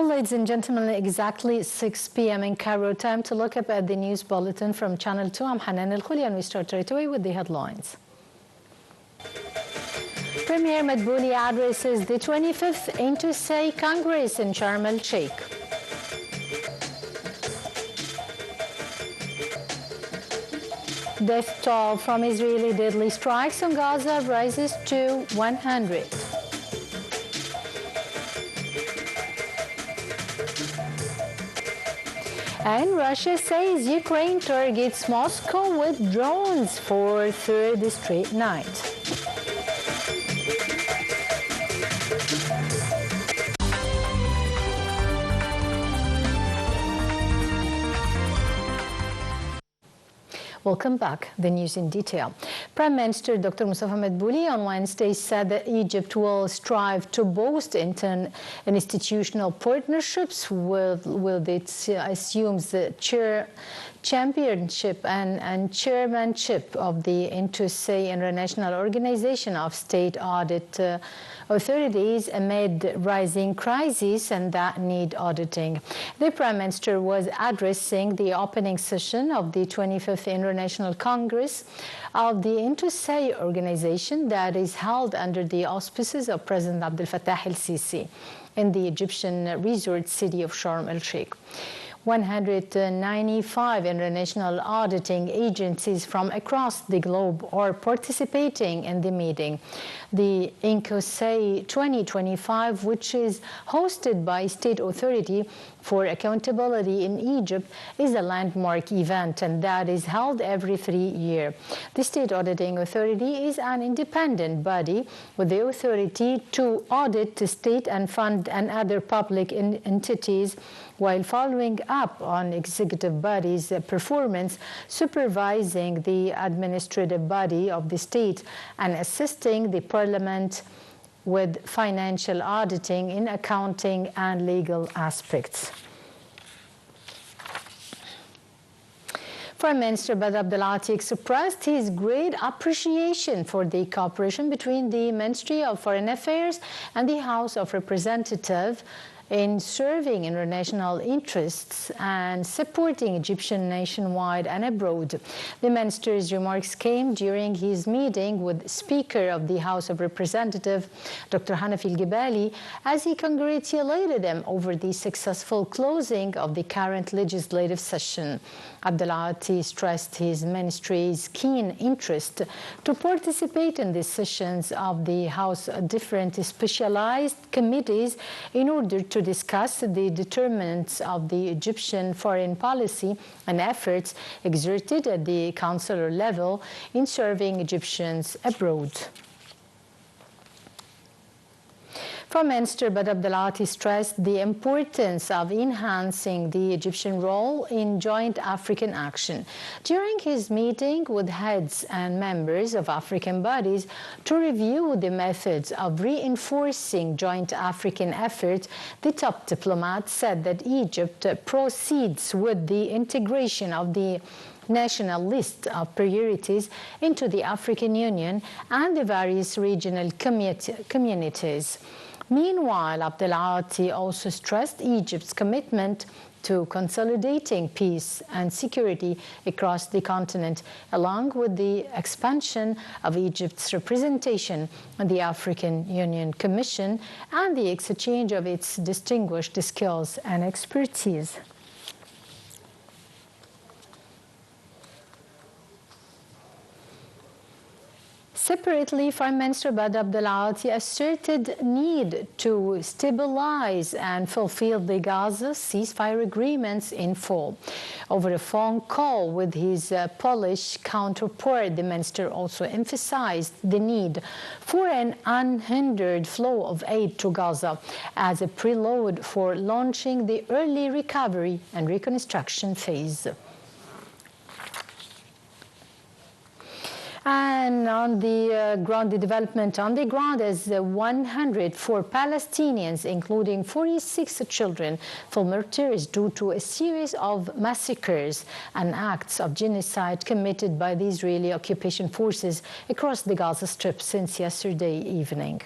Well, ladies and gentlemen, exactly 6 p.m. in Cairo, time to look up at the news bulletin from Channel 2. I'm Hanan Al-Khuli, and we start right away with the headlines. Premier Madbouli addresses the 25th Interstate Congress in Sharm el-Sheikh. Death toll from Israeli deadly strikes on Gaza rises to 100. And Russia says Ukraine targets Moscow with drones for third straight night. Welcome back. The news in detail. Prime Minister Dr. Mustafa Madbouli on Wednesday said that Egypt will strive to boost institutional partnerships with its assumes the championship and chairmanship of the International Organization of State Audit Authorities amid rising crises and that need auditing. The Prime Minister was addressing the opening session of the 25th International Congress of the Interstate Organization that is held under the auspices of President Abdel Fattah el-Sisi in the Egyptian resort city of Sharm el-Sheikh. 195 international auditing agencies from across the globe are participating in the meeting. The INCOSAI 2025, which is hosted by State Authority for Accountability in Egypt, is a landmark event, and that is held every 3 years. The State Auditing Authority is an independent body with the authority to audit the state and fund and other public entities while following up on executive body's performance, supervising the administrative body of the state, and assisting the parliament with financial auditing in accounting and legal aspects. Prime Minister Badr Abdelati expressed his great appreciation for the cooperation between the Ministry of Foreign Affairs and the House of Representatives in serving international interests and supporting Egyptian nationwide and abroad. The minister's remarks came during his meeting with Speaker of the House of Representatives, Dr. Hanafi al-Gibali, as he congratulated them over the successful closing of the current legislative session. Abdelati stressed his ministry's keen interest to participate in the sessions of the House different specialized committees in order to discuss the determinants of the Egyptian foreign policy and efforts exerted at the consular level in serving Egyptians abroad. Prime Minister Badr Abdelati stressed the importance of enhancing the Egyptian role in joint African action. During his meeting with heads and members of African bodies to review the methods of reinforcing joint African efforts, the top diplomat said that Egypt proceeds with the integration of the national list of priorities into the African Union and the various regional communities. Meanwhile, Abdelati also stressed Egypt's commitment to consolidating peace and security across the continent, along with the expansion of Egypt's representation in the African Union Commission and the exchange of its distinguished skills and expertise. Separately, Prime Minister Badr Abdelati asserted need to stabilize and fulfill the Gaza ceasefire agreements in full. Over a phone call with his Polish counterpart, the minister also emphasized the need for an unhindered flow of aid to Gaza as a prelude for launching the early recovery and reconstruction phase. And on the ground, the development on the ground is 104 Palestinians, including 46 children, for martyrs due to a series of massacres and acts of genocide committed by the Israeli occupation forces across the Gaza Strip since yesterday evening.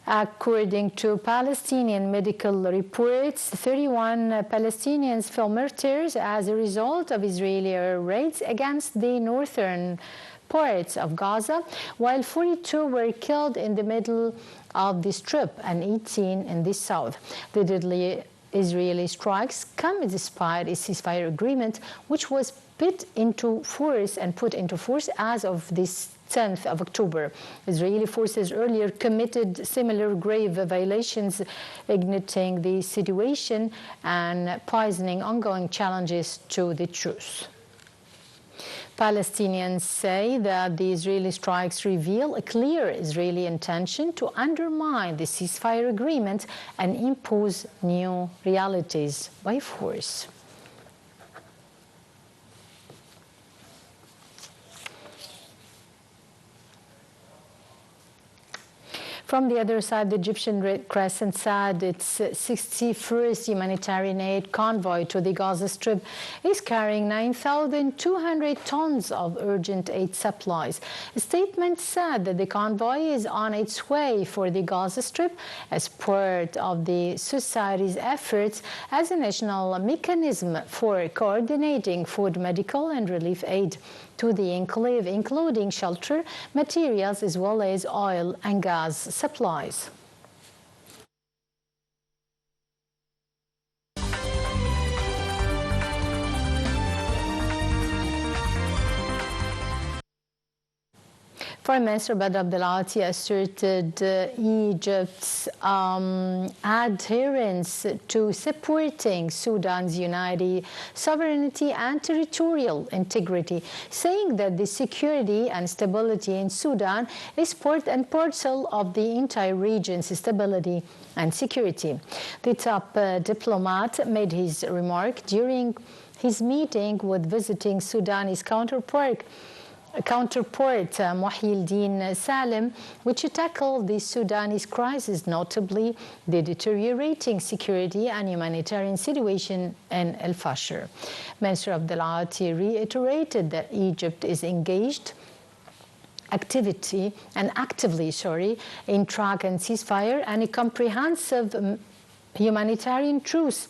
According to Palestinian medical reports, 31 Palestinians fell martyrs as a result of Israeli air raids against the northern parts of Gaza, while 42 were killed in the middle of the Strip and 18 in the south. The deadly Israeli strikes come despite a ceasefire agreement, which was put into force as of this 10th of October. Israeli forces earlier committed similar grave violations, igniting the situation and posing ongoing challenges to the truce. Palestinians say that the Israeli strikes reveal a clear Israeli intention to undermine the ceasefire agreement and impose new realities by force. From the other side, the Egyptian Red Crescent said its 61st humanitarian aid convoy to the Gaza Strip is carrying 9,200 tons of urgent aid supplies. A statement said that the convoy is on its way for the Gaza Strip as part of the society's efforts as a national mechanism for coordinating food, medical, and relief aid to the enclave, including shelter, materials, as well as oil and gas supplies. Foreign Minister Badr Abdelati asserted Egypt's adherence to supporting Sudan's unity, sovereignty and territorial integrity, saying that the security and stability in Sudan is part and parcel of the entire region's stability and security. The top diplomat made his remark during his meeting with visiting Sudanese counterpart Muhyiddin Salim, which tackled the Sudanese crisis, notably the deteriorating security and humanitarian situation in El Fasher. Minister Abdelati reiterated that Egypt is engaged actively in track and ceasefire and a comprehensive humanitarian truce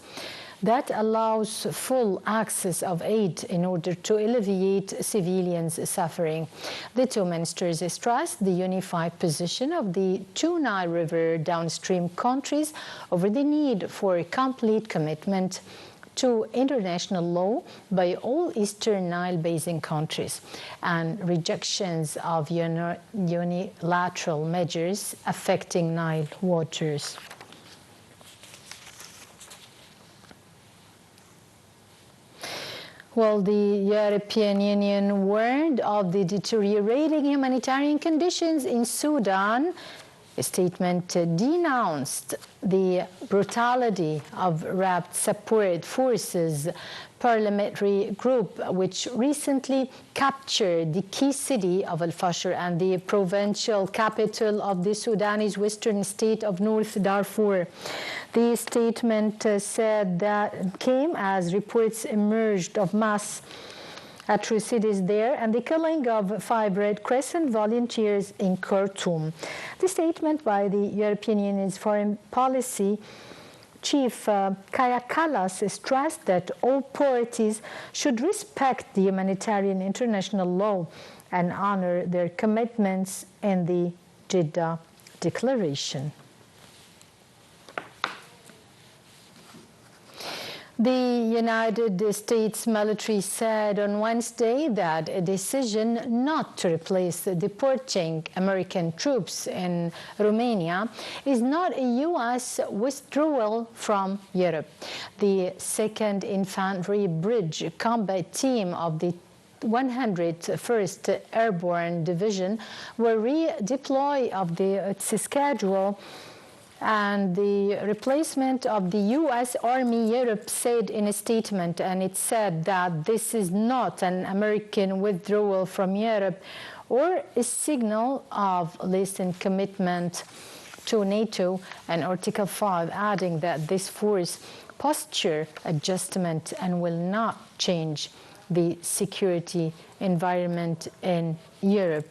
that allows full access of aid in order to alleviate civilians' suffering. The two ministers stressed the unified position of the two Nile River downstream countries over the need for a complete commitment to international law by all Eastern Nile Basin countries and rejections of unilateral measures affecting Nile waters. Well, the European Union warned of the deteriorating humanitarian conditions in Sudan. A statement denounced the brutality of Rapid Support Forces parliamentary group, which recently captured the key city of Al Fasher and the provincial capital of the Sudanese western state of North Darfur. The statement said that came as reports emerged of mass atrocities there and the killing of 5 Red Crescent volunteers in Khartoum. The statement by the European Union's foreign policy chief Kaja Kallas stressed that all parties should respect the humanitarian international law and honor their commitments in the Jeddah Declaration. The United States military said on Wednesday that a decision not to replace deporting American troops in Romania is not a U.S. withdrawal from Europe. The 2nd Infantry Bridge Combat Team of the 101st Airborne Division will redeploy of its schedule and the replacement of the U.S. Army Europe said in a statement, and it said that this is not an American withdrawal from Europe or a signal of lessened commitment to NATO, and Article 5 adding that this force posture adjustment and will not change the security environment in Europe.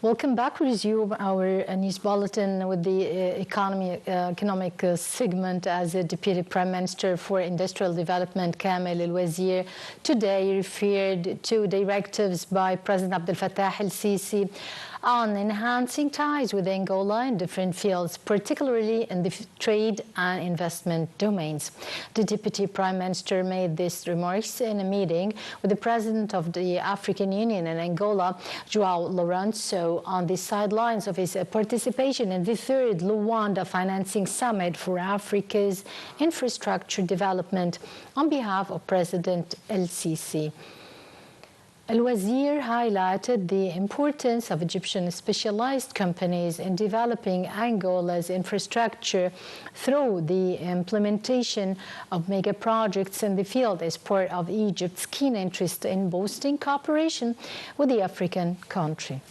Welcome back. We resume our news bulletin with the economic segment as the Deputy Prime Minister for Industrial Development, Kamel El-Wazir, today referred to directives by President Abdel Fattah el-Sisi on enhancing ties with Angola in different fields, particularly in the trade and investment domains. The Deputy Prime Minister made these remarks in a meeting with the President of the African Union in Angola, João Lourenço, on the sidelines of his participation in the third Luanda Financing Summit for Africa's infrastructure development on behalf of President El-Sisi. El-Wazir highlighted the importance of Egyptian specialized companies in developing Angola's infrastructure through the implementation of mega projects in the field as part of Egypt's keen interest in boosting cooperation with the African country.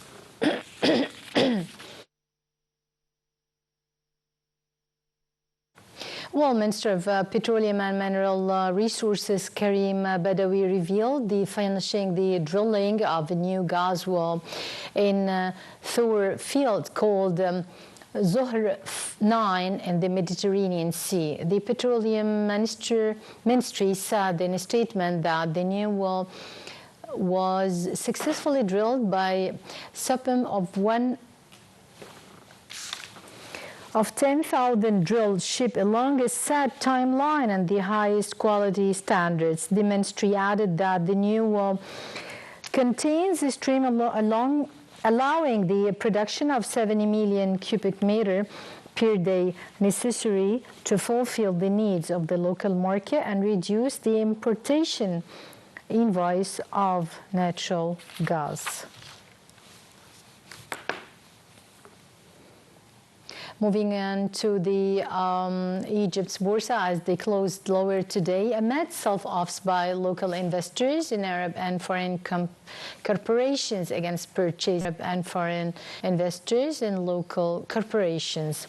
Well, Minister of Petroleum and Mineral Resources Karim Badawi revealed the finishing the drilling of a new gas well in Thor field called Zohr 9 in the Mediterranean Sea. The Petroleum Ministry said in a statement that the new well was successfully drilled by Supem of 10,000 drilled ship along a set timeline and the highest quality standards. The ministry added that the new well contains a stream allowing the production of 70 million cubic meter per day, necessary to fulfill the needs of the local market and reduce the importation invoice of natural gas. Moving on to the Egypt's Boursa as they closed lower today amid sell-offs by local investors in Arab and foreign corporations against purchase Arab and foreign investors in local corporations.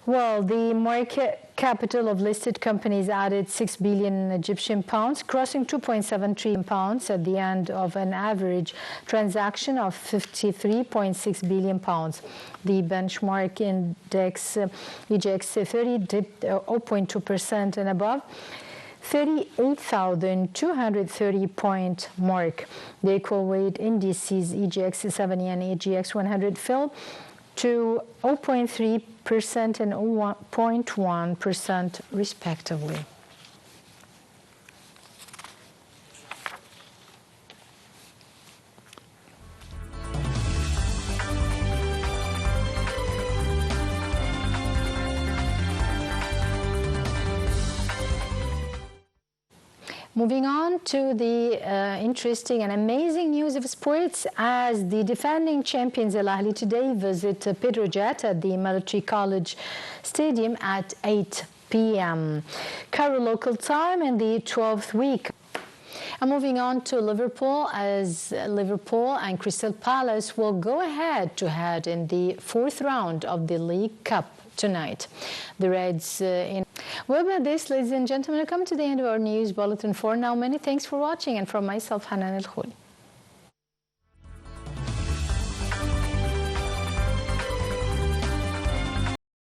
Well, the market capital of listed companies added 6 billion Egyptian pounds, crossing 2.7 trillion pounds at the end of an average transaction of 53.6 billion pounds. The benchmark index, EGX 30, dipped 0.2% and above 38,230 point mark. The equal weight indices EGX 70 and EGX 100 fell to 0.3% and 0.1% respectively. Moving on to the interesting and amazing news of sports, as the defending champions Al Ahly today visit Petrojet at the Military College Stadium at 8 p.m. Cairo local time in the 12th week. And moving on to Liverpool, as Liverpool and Crystal Palace will go head-to-head in the fourth round of the League Cup tonight. The Reds Well, with this, ladies and gentlemen, we come to the end of our news bulletin for now. Many thanks for watching, and from myself, Hanan El Khouli.